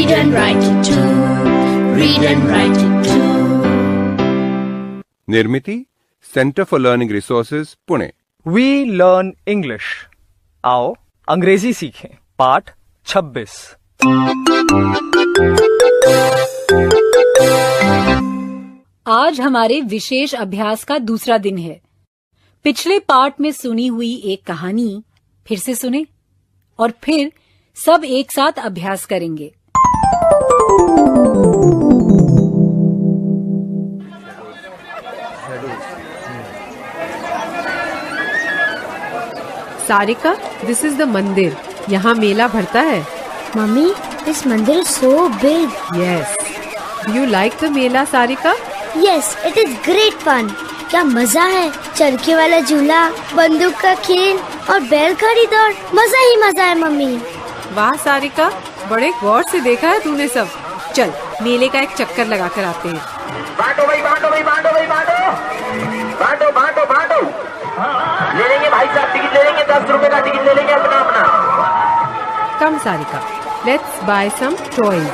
Read and write it too. Read and write it too. Nirmiti centre for learning resources Pune. We learn English. आओ अंग्रेजी सीखें। पाठ 26। आज हमारे विशेष अभ्यास का दूसरा दिन है। पिछले पाठ में सुनी हुई एक कहानी फिर से सुने और फिर सब एक साथ अभ्यास करेंगे। सारिका, दिस इज द मंदिर। यहाँ मेला भरता है। मम्मी, this मंदिर is so big. Yes. Do you like the Mela, Sarika? Yes, it is great fun. क्या मजा है। चरखे वाला झूला, बंदूक का खेल और बैलगाड़ी दौड़, मजा ही मजा है मम्मी। वाह सारिका, बड़े गौर से देखा है तूने सब। चल मेले का एक चक्कर लगा कर आते हैं। बांटो भाई, बांटो भाई, बांटो भाई, बांटो बांटो बांटो बांटो। ले लेंगे भाई साहब, टिकट ले लेंगे, 10 रुपए का टिकट ले लेंगे अपना अपना। Come Sarika, let's buy some toys.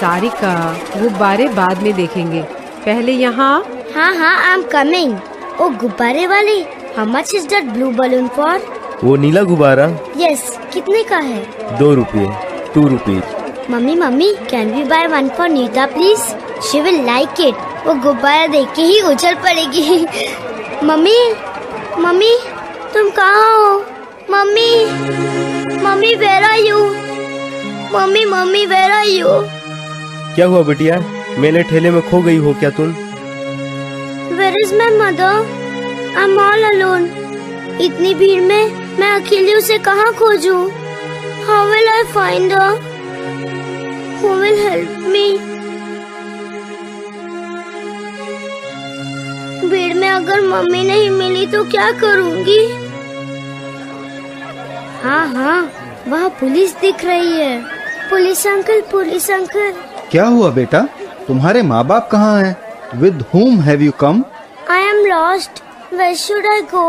Sarika, गुब्बारे बाद में देखेंगे, पहले यहाँ। हाँ हाँ, आई एम कमिंग। ओ गुब्बारे वाले, how much is that blue balloon for? वो नीला गुब्बारा? यस, कितने का है? 2 रुपये, 2 rupees. Mummy mummy, can we buy one for Nita please? She will like it. वो गुब्बारा देख के ही उछल पड़ेगी। मम्मी मम्मी, तुम कहाँ हो? Mummy mummy, where are you? Mummy mummy, where are you? क्या हुआ बिटिया, मेले ठेले में खो गई हो क्या तुम? Where is my mother? I am all alone. इतनी भीड़ में मैं अकेली उसे कहाँ खोजूं? How will I find her? Who will help me? भीड़ में अगर मम्मी नहीं मिली तो क्या करूँगी? हाँ हाँ, वहाँ पुलिस दिख रही है। Police uncle, police uncle. क्या हुआ बेटा, तुम्हारे माँ बाप कहाँ हैं? With whom have you come? I am lost. Where should I go?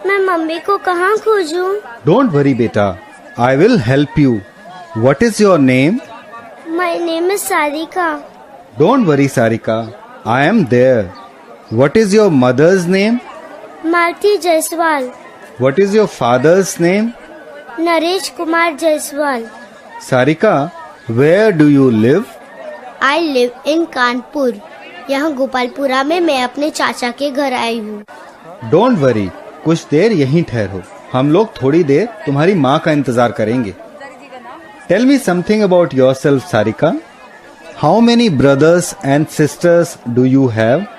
मैं मम्मी को कहाँ खोजूं? Don't worry बेटा, I will help you. What is your name? My name is Sarika. Don't worry Sarika, I am there. What is your mother's name? Malti Jaiswal. What is your father's name? Naresh Kumar Jaiswal. Sarika, where do you live? I live in Kanpur. यहाँ गोपालपुरा में मैं अपने चाचा के घर आई हूँ। Don't worry, कुछ देर यहीं ठहरो, हम लोग थोड़ी देर तुम्हारी माँ का इंतजार करेंगे। Tell me something about yourself, Sarika. How many brothers and sisters do you have?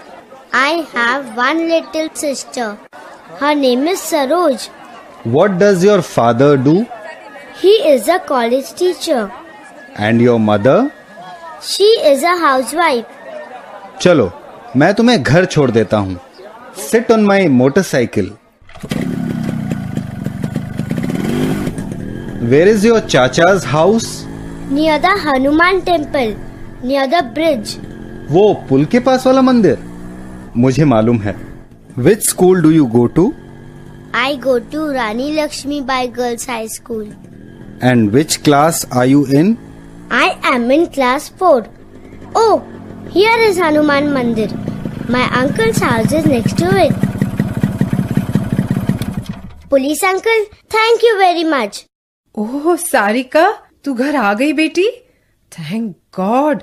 I have one little sister. Her name is Saroj. What does your father do? He is a college teacher. And your mother? She is a housewife. चलो, मैं तुम्हें घर छोड़ देता हूँ। Sit on my motorcycle. Where is your chacha's house? Near the Hanuman temple. Near the bridge. वो पुल के पास वाला मंदिर? मुझे मालूम है। Which school do you go to? I go to Rani Lakshmi Bai Girls High School. And which class are you in? I am in class 4. Oh, here is Hanuman Mandir. My uncle's house is next to it. Police uncle, thank you very much. ओह सारिका, तू घर आ गई बेटी। Thank God.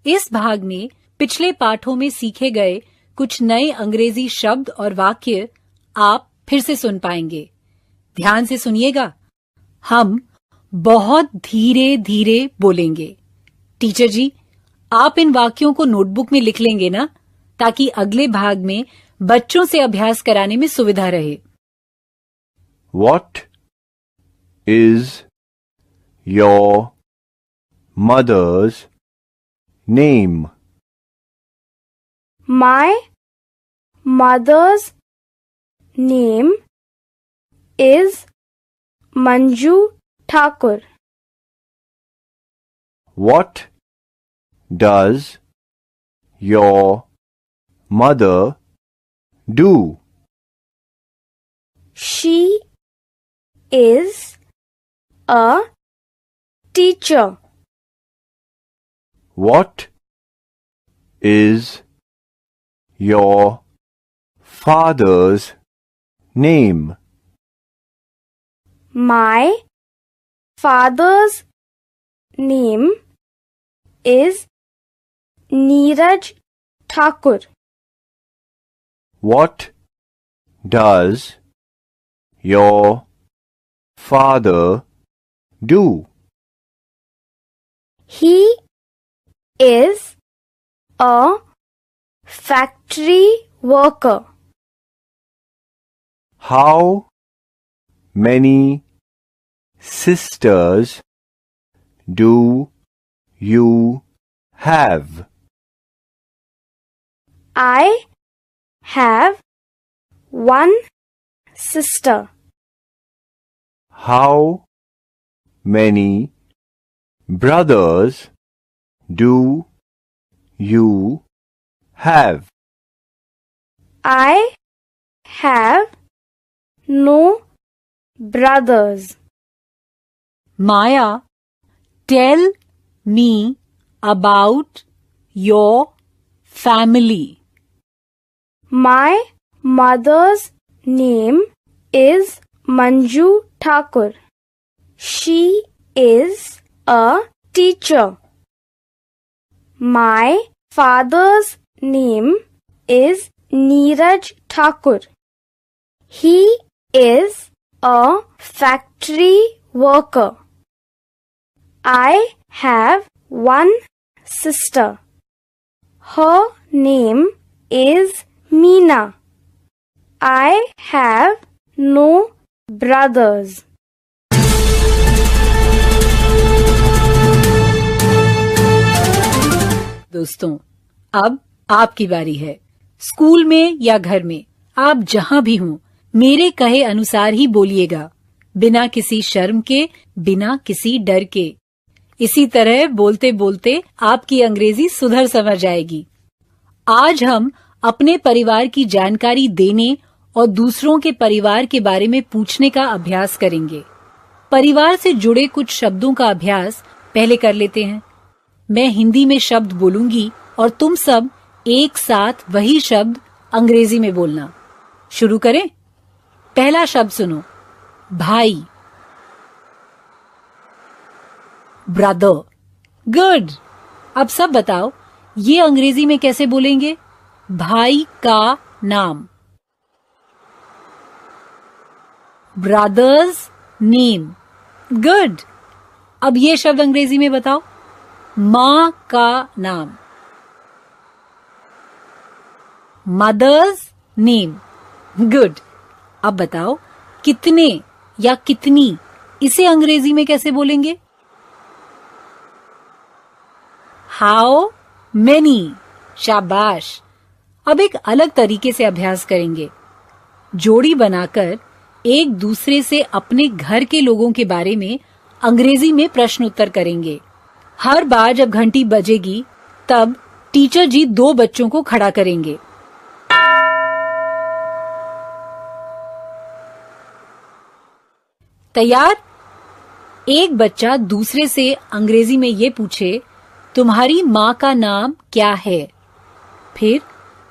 इस भाग में पिछले पाठों में सीखे गए कुछ नए अंग्रेजी शब्द और वाक्य आप फिर से सुन पाएंगे। ध्यान से सुनिएगा। हम बहुत धीरे धीरे बोलेंगे। टीचर जी, आप इन वाक्यों को नोटबुक में लिख लेंगे ना, ताकि अगले भाग में बच्चों से अभ्यास कराने में सुविधा रहे। What is your mother's name? My mother's name is Manju Thakur. What does your mother do? She is a teacher. What is your father's name? My father's name is Neeraj Thakur. What does your father do? He is a factory worker. How many sisters do you have? I have one sister. How many brothers do you have? I have no brothers. Maya, tell me about your family. My mother's name is Manju Thakur. She is a teacher. My father's name is Neeraj Thakur. He is a factory worker. I have one sister. Her name is Meena. I have no brothers. दोस्तों, अब आपकी बारी है। School में या घर में, आप जहाँ भी हों, मेरे कहे अनुसार ही बोलिएगा, बिना किसी शर्म के, बिना किसी डर के। इसी तरह बोलते बोलते आपकी अंग्रेजी सुधर समझ जाएगी। आज हम अपने परिवार की जानकारी देने और दूसरों के परिवार के बारे में पूछने का अभ्यास करेंगे। परिवार से जुड़े कुछ शब्दों का अभ्यास पहले कर लेते हैं। मैं हिंदी में शब्द बोलूंगी और तुम सब एक साथ वही शब्द अंग्रेजी में बोलना। शुरू करें। पहला शब्द सुनो, भाई। ब्रदर। गुड। अब सब बताओ, ये अंग्रेजी में कैसे बोलेंगे? भाई का नाम। Brother's name. गुड। अब ये शब्द अंग्रेजी में बताओ। माँ का नाम। Mother's name. गुड। अब बताओ, कितने या कितनी, इसे अंग्रेजी में कैसे बोलेंगे? How many. शाबाश। अब एक अलग तरीके से अभ्यास करेंगे। जोड़ी बनाकर एक दूसरे से अपने घर के लोगों के बारे में अंग्रेजी में प्रश्न उत्तर करेंगे। हर बार जब घंटी बजेगी, तब टीचर जी 2 बच्चों को खड़ा करेंगे। तैयार? एक बच्चा दूसरे से अंग्रेजी में ये पूछे, तुम्हारी माँ का नाम क्या है? फिर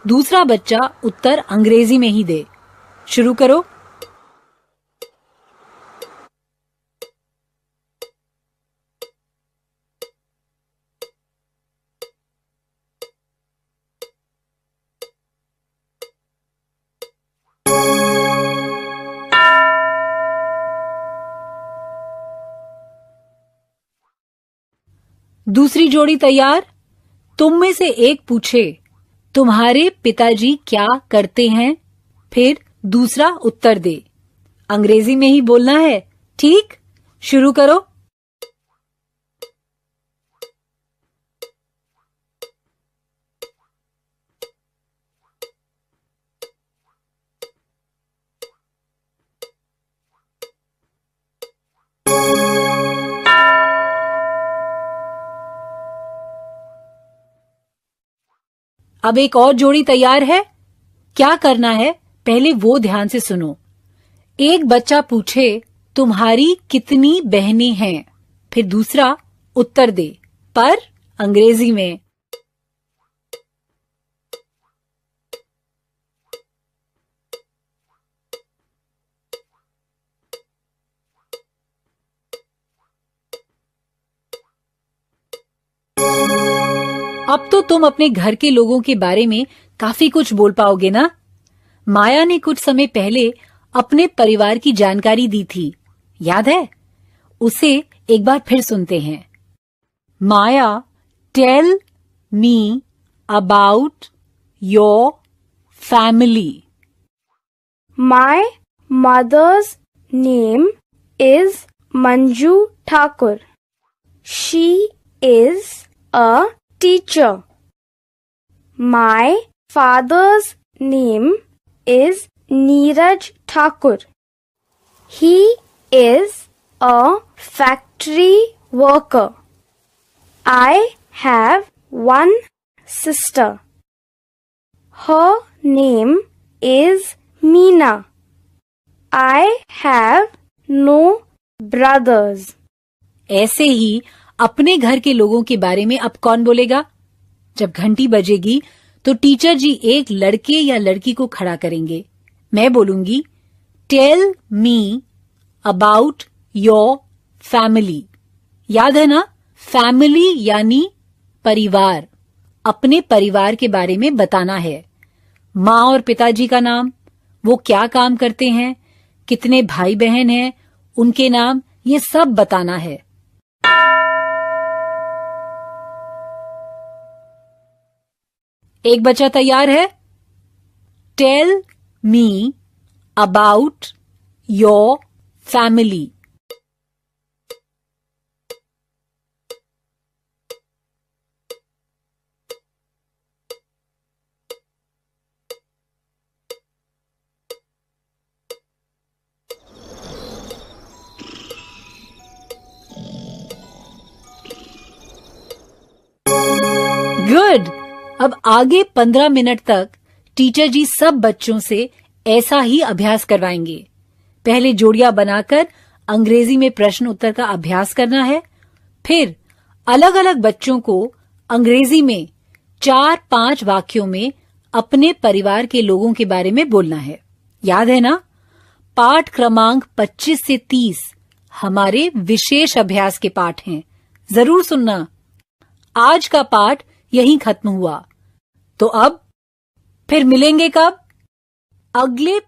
दूसरा बच्चा उत्तर अंग्रेजी में ही दे। शुरू करो। दूसरी जोड़ी तैयार? तुम में से एक पूछे, तुम्हारे पिताजी क्या करते हैं? फिर दूसरा उत्तर दे। अंग्रेजी में ही बोलना है, ठीक? शुरू करो। अब एक और जोड़ी तैयार है? क्या करना है पहले वो ध्यान से सुनो। एक बच्चा पूछे तुम्हारी कितनी बहनें हैं, फिर दूसरा उत्तर दे पर अंग्रेजी में। अब तो तुम अपने घर के लोगों के बारे में काफी कुछ बोल पाओगे ना। माया ने कुछ समय पहले अपने परिवार की जानकारी दी थी, याद है? उसे एक बार फिर सुनते हैं। Maya, tell me about your family. My mother's name is Manju Thakur. She is a teacher. My father's name is Neeraj Thakur. He is a factory worker. I have one sister. Her name is Meena. I have no brothers. ऐसे ही अपने घर के लोगों के बारे में अब कौन बोलेगा? जब घंटी बजेगी तो टीचर जी एक लड़के या लड़की को खड़ा करेंगे। मैं बोलूंगी tell me about your family. याद है ना? फैमिली यानी परिवार। अपने परिवार के बारे में बताना है। माँ और पिताजी का नाम, वो क्या काम करते हैं, कितने भाई बहन हैं, उनके नाम, ये सब बताना है। एक बच्चा तैयार है? Tell me about your family. Good. अब आगे 15 मिनट तक टीचर जी सब बच्चों से ऐसा ही अभ्यास करवाएंगे। पहले जोड़ियां बनाकर अंग्रेजी में प्रश्न उत्तर का अभ्यास करना है। फिर अलग अलग बच्चों को अंग्रेजी में 4-5 वाक्यों में अपने परिवार के लोगों के बारे में बोलना है। याद है ना? पाठ क्रमांक 25 से 30 हमारे विशेष अभ्यास के पाठ हैं। जरूर सुनना। आज का पाठ यहीं खत्म हुआ। तो अब फिर मिलेंगे कब? अगले